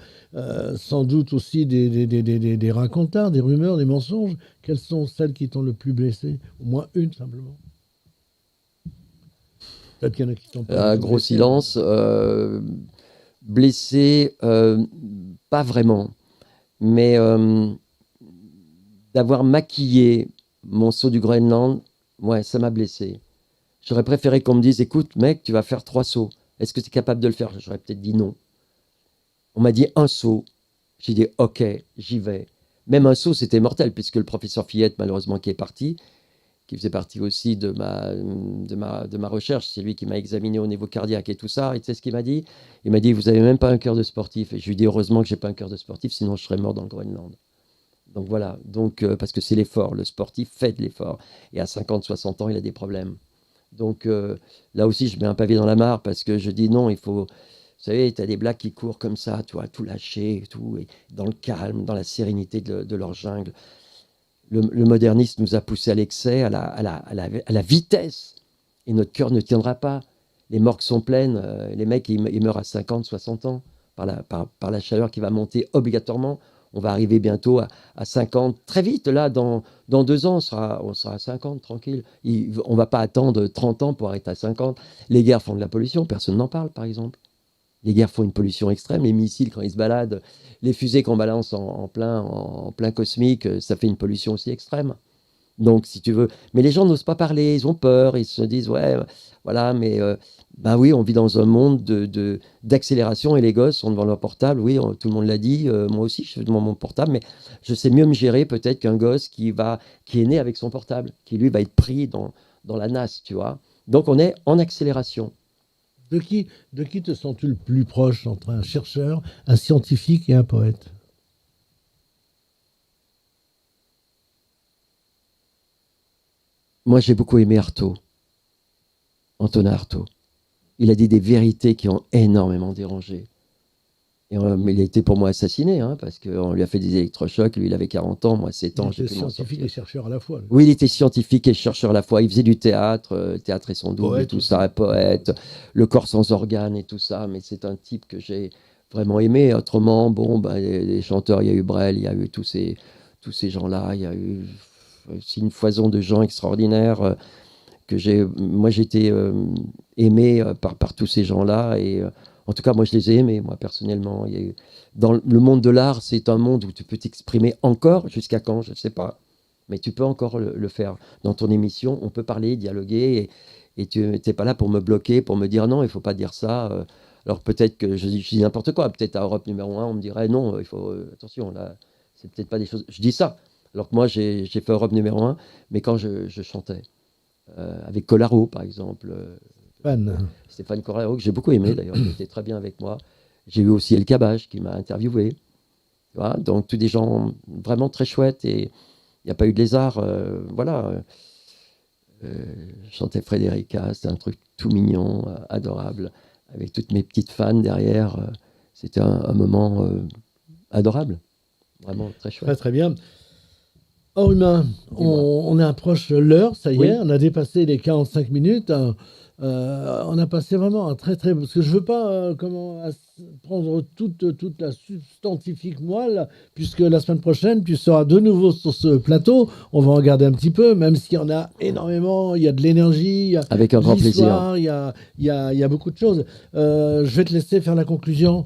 sans doute aussi des racontars, des rumeurs, des mensonges. Quelles sont celles qui t'ont le plus blessé? Au moins une, simplement. Peut-être qu'il y en a qui t'ont pas du Un tout gros blessé, mais... silence, blessé, pas vraiment, mais d'avoir maquillé mon saut du Groenland, ouais, ça m'a blessé. J'aurais préféré qu'on me dise, écoute, mec, tu vas faire 3 sauts. Est-ce que tu es capable de le faire? J'aurais peut-être dit non. On m'a dit un saut. J'ai dit, ok, j'y vais. Même un saut, c'était mortel, puisque le professeur Fillette, malheureusement, qui est parti, qui faisait partie aussi de ma recherche, c'est lui qui m'a examiné au niveau cardiaque et tout ça. Et tu sais ce qu'il m'a dit? Il m'a dit, vous n'avez même pas un cœur de sportif. Et je lui ai dit, heureusement que j'ai pas un cœur de sportif, sinon je serais mort dans le Groenland. Donc voilà, donc, parce que c'est l'effort, le sportif fait de l'effort. Et à 50, 60 ans, il a des problèmes. Donc là aussi, je mets un pavé dans la mare parce que je dis non, il faut. Vous savez, tu as des blacks qui courent comme ça, tu vois, tout lâché, et tout, et dans le calme, dans la sérénité de leur jungle. Le modernisme nous a poussé à l'excès, à la vitesse. Et notre cœur ne tiendra pas. Les morgues sont pleines, les mecs, ils meurent à 50, 60 ans par la chaleur qui va monter obligatoirement. On va arriver bientôt à 50. Très vite, là, dans 2 ans, on sera à 50, tranquille. On ne va pas attendre 30 ans pour arrêter à 50. Les guerres font de la pollution, personne n'en parle, par exemple. Les guerres font une pollution extrême. Les missiles, quand ils se baladent, les fusées qu'on balance en plein cosmique, ça fait une pollution aussi extrême. Donc, si tu veux. Mais les gens n'osent pas parler, ils ont peur, ils se disent, ouais, voilà, mais bah oui, on vit dans un monde d'accélération et les gosses sont devant leur portable. Oui, tout le monde l'a dit, moi aussi, je suis devant mon portable, mais je sais mieux me gérer peut-être qu'un gosse qui est né avec son portable, qui lui va être pris dans la nasse, tu vois. Donc, on est en accélération. De qui te sens-tu le plus proche entre un chercheur, un scientifique et un poète? Moi, j'ai beaucoup aimé Artaud, Antonin Artaud. Il a dit des vérités qui ont énormément dérangé. Mais il a été pour moi assassiné, hein, parce qu'on lui a fait des électrochocs. Lui, il avait 40 ans, moi 7 Il ans, j'ai était pu m'en scientifique sortir. et chercheur à la fois, lui. Oui, il était scientifique et chercheur à la fois. Il faisait du théâtre, théâtre et son double et Poète tout aussi. ça, poète, le corps sans organes et tout ça. Mais c'est un type que j'ai vraiment aimé. Autrement, bon, bah, les chanteurs, il y a eu Brel, il y a eu tous ces gens-là. Il y a eu aussi une foison de gens extraordinaires moi, j'ai été aimé par tous ces gens-là. Et en tout cas, moi, je les ai aimés, moi, personnellement. Dans le monde de l'art, c'est un monde où tu peux t'exprimer encore, jusqu'à quand, je ne sais pas. Mais tu peux encore le faire. Dans ton émission, on peut parler, dialoguer, et tu n'es pas là pour me bloquer, pour me dire non, il ne faut pas dire ça. Alors peut-être que je dis n'importe quoi. Peut-être à Europe numéro 1, on me dirait non, il faut attention, là, c'est peut-être pas des choses. Je dis ça. Alors que moi, j'ai fait Europe numéro 1, mais quand je chantais, avec Collaro, par exemple. Stéphane Collaro, que j'ai beaucoup aimé d'ailleurs, il était très bien avec moi. J'ai eu aussi El Kabach qui m'a interviewé. Tu vois, donc, tous des gens vraiment très chouettes, et il n'y a pas eu de lézard. Voilà. Je chantais Frédérica, c'était un truc tout mignon, adorable, avec toutes mes petites fans derrière. C'était un moment adorable, vraiment très chouette. Très très bien. Hors humain, on approche l'heure, ça y est, on a dépassé les 45 minutes. On a passé vraiment un très très... Parce que je ne veux pas prendre toute la substantifique moelle, puisque la semaine prochaine, tu seras de nouveau sur ce plateau. On va en regarder un petit peu, même s'il y en a énormément, il y a de l'énergie, avec un grand plaisir. Il y a beaucoup de choses. Je vais te laisser faire la conclusion.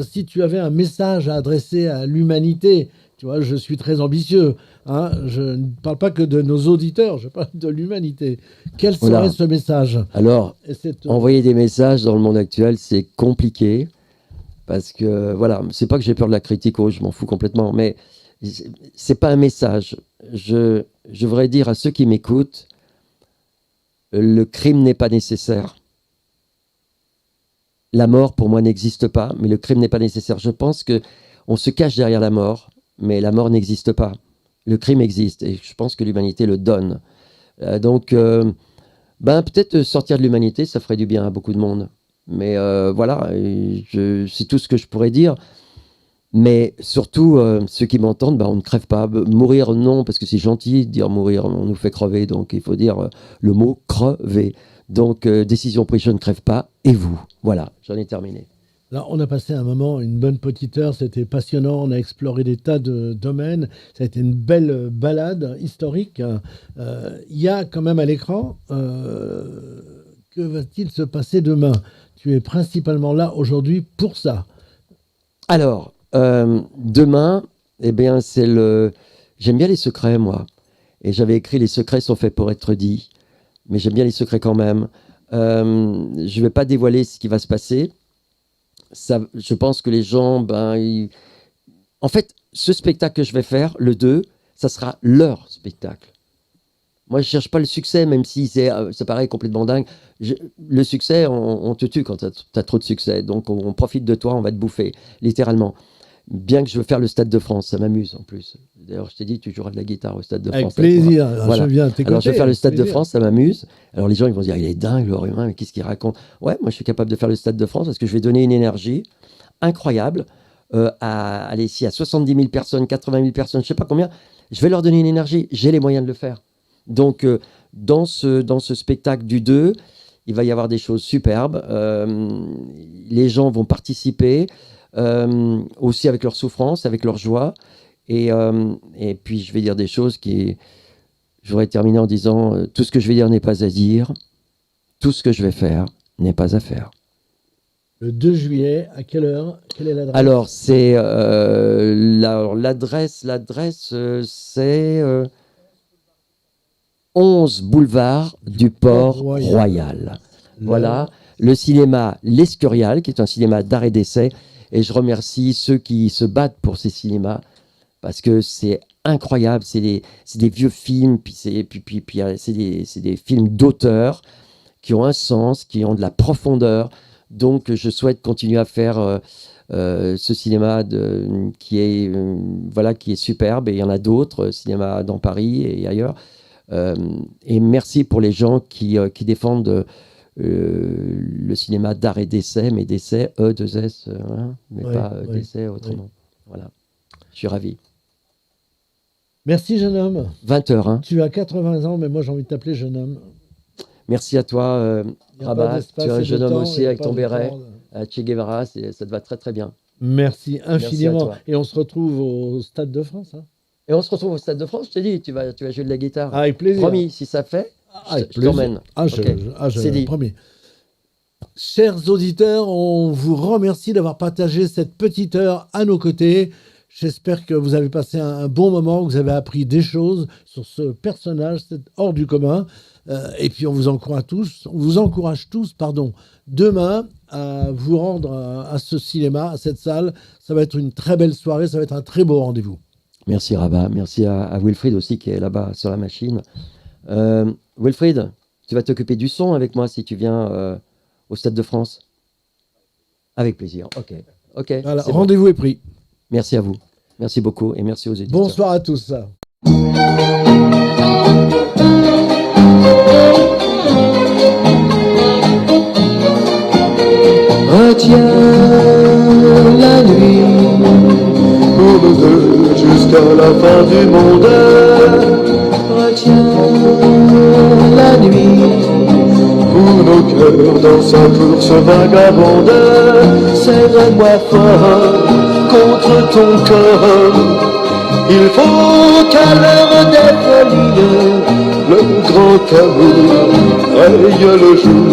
Si tu avais un message à adresser à l'humanité, tu vois, je suis très ambitieux. Hein, je ne parle pas que de nos auditeurs, je parle de l'humanité. Quel serait ce message? Alors, envoyer des messages dans le monde actuel, c'est compliqué. Parce que, voilà, c'est pas que j'ai peur de la critique, je m'en fous complètement. Mais c'est pas un message. Je voudrais dire à ceux qui m'écoutent, le crime n'est pas nécessaire. La mort, pour moi, n'existe pas, mais le crime n'est pas nécessaire. Je pense qu'on se cache derrière la mort, mais la mort n'existe pas. Le crime existe, et je pense que l'humanité le donne. Donc, peut-être sortir de l'humanité, ça ferait du bien à beaucoup de monde. Mais voilà, c'est tout ce que je pourrais dire. Mais surtout, ceux qui m'entendent, on ne crève pas. Mourir, non, parce que c'est gentil de dire mourir, on nous fait crever, donc il faut dire le mot crever. Donc, décision prise, je ne crève pas, et vous. Voilà, j'en ai terminé. Là, on a passé un moment, une bonne petite heure, c'était passionnant, on a exploré des tas de domaines, ça a été une belle balade historique. Il y a quand même à l'écran, que va-t-il se passer demain? Tu es principalement là aujourd'hui pour ça. Alors, demain, c'est le... J'aime bien les secrets, moi. Et j'avais écrit « Les secrets sont faits pour être dits », mais j'aime bien les secrets quand même. Je ne vais pas dévoiler ce qui va se passer. Ça, je pense que les gens, en fait, ce spectacle que je vais faire, le 2, ça sera leur spectacle. Moi, je ne cherche pas le succès, même si ça paraît complètement dingue. Le succès, on te tue quand tu as trop de succès. Donc, on profite de toi, on va te bouffer, littéralement. Bien que je veux faire le Stade de France, ça m'amuse en plus. D'ailleurs, je t'ai dit, tu joueras de la guitare au Stade de France. Avec plaisir, voilà. Je viens t'écouter. Alors, je vais faire le Stade de France, ça m'amuse. Alors, les gens, ils vont se dire, il est dingue, le humain, mais qu'est-ce qu'il raconte? Ouais, moi, je suis capable de faire le Stade de France parce que je vais donner une énergie incroyable à 70 000 personnes, 80 000 personnes, je ne sais pas combien. Je vais leur donner une énergie, j'ai les moyens de le faire. Donc, dans ce spectacle du 2, il va y avoir des choses superbes. Les gens vont participer. Aussi avec leur souffrance, avec leur joie. Et puis, je vais dire des choses qui... Je voudrais terminer en disant tout ce que je vais dire n'est pas à dire. Tout ce que je vais faire n'est pas à faire. Le 2 juillet, à quelle heure? Quelle est l'adresse? Alors, c'est... l'adresse, c'est... 11 boulevard du Port Royal. Voilà. Le cinéma L'Escurial, qui est un cinéma d'art et d'essai. Et je remercie ceux qui se battent pour ces cinémas, parce que c'est incroyable. C'est des vieux films, puis c'est des films d'auteur qui ont un sens, qui ont de la profondeur. Donc, je souhaite continuer à faire ce cinéma qui est superbe. Et il y en a d'autres, cinéma dans Paris et ailleurs. Et merci pour les gens qui défendent le cinéma d'art et d'essai, mais d'essai, E2S, mais pas d'essai autrement. Voilà, je suis ravi. Merci, jeune homme. 20h. Hein. Tu as 80 ans, mais moi j'ai envie de t'appeler jeune homme. Merci à toi, Rabat. Tu es un jeune homme aussi avec ton béret, à Che Guevara, ça te va très très bien. Merci infiniment. Merci et on se retrouve au Stade de France. Hein. Et on se retrouve au Stade de France, je t'ai dit, tu vas jouer de la guitare. Avec plaisir. Promis, si ça fait, je t'emmène. C'est dit. Promis. Chers auditeurs, on vous remercie d'avoir partagé cette petite heure à nos côtés. J'espère que vous avez passé un bon moment, que vous avez appris des choses sur ce personnage, c'est hors du commun. Et puis on vous encourage tous, pardon, demain à vous rendre à ce cinéma, à cette salle. Ça va être une très belle soirée, ça va être un très beau rendez-vous. Merci Rabat, merci à Wilfried aussi qui est là-bas sur la machine. Wilfried, tu vas t'occuper du son avec moi si tu viens au Stade de France. Avec plaisir, ok. Voilà, rendez-vous est pris. Merci à vous, merci beaucoup et merci aux éditeurs. Bonsoir à tous. Retiens la nuit pour nous deux jusqu'à la fin du monde. Retiens la nuit Pour nos cœurs dans sa course vagabonde. serre-moi fort contre ton corps. Il faut qu'à l'heure des folies, le grand amour raye le jour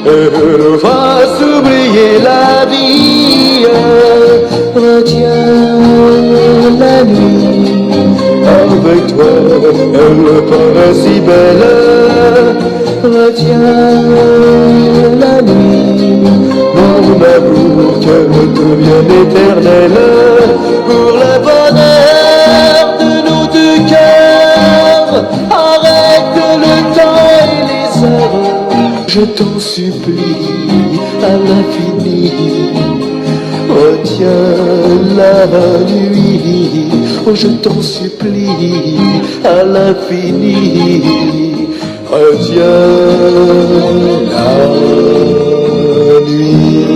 et nous fasse oublier la vie. Retiens la nuit Avec toi, elle paraît si belle. Retiens la nuit Mon amour, qu'elle devienne éternelle. pour le bonheur de nos deux cœurs. Arrête le temps et les heures. Je t'en supplie à l'infini. Retiens la nuit, oh je t'en supplie à l'infini. Retiens la nuit.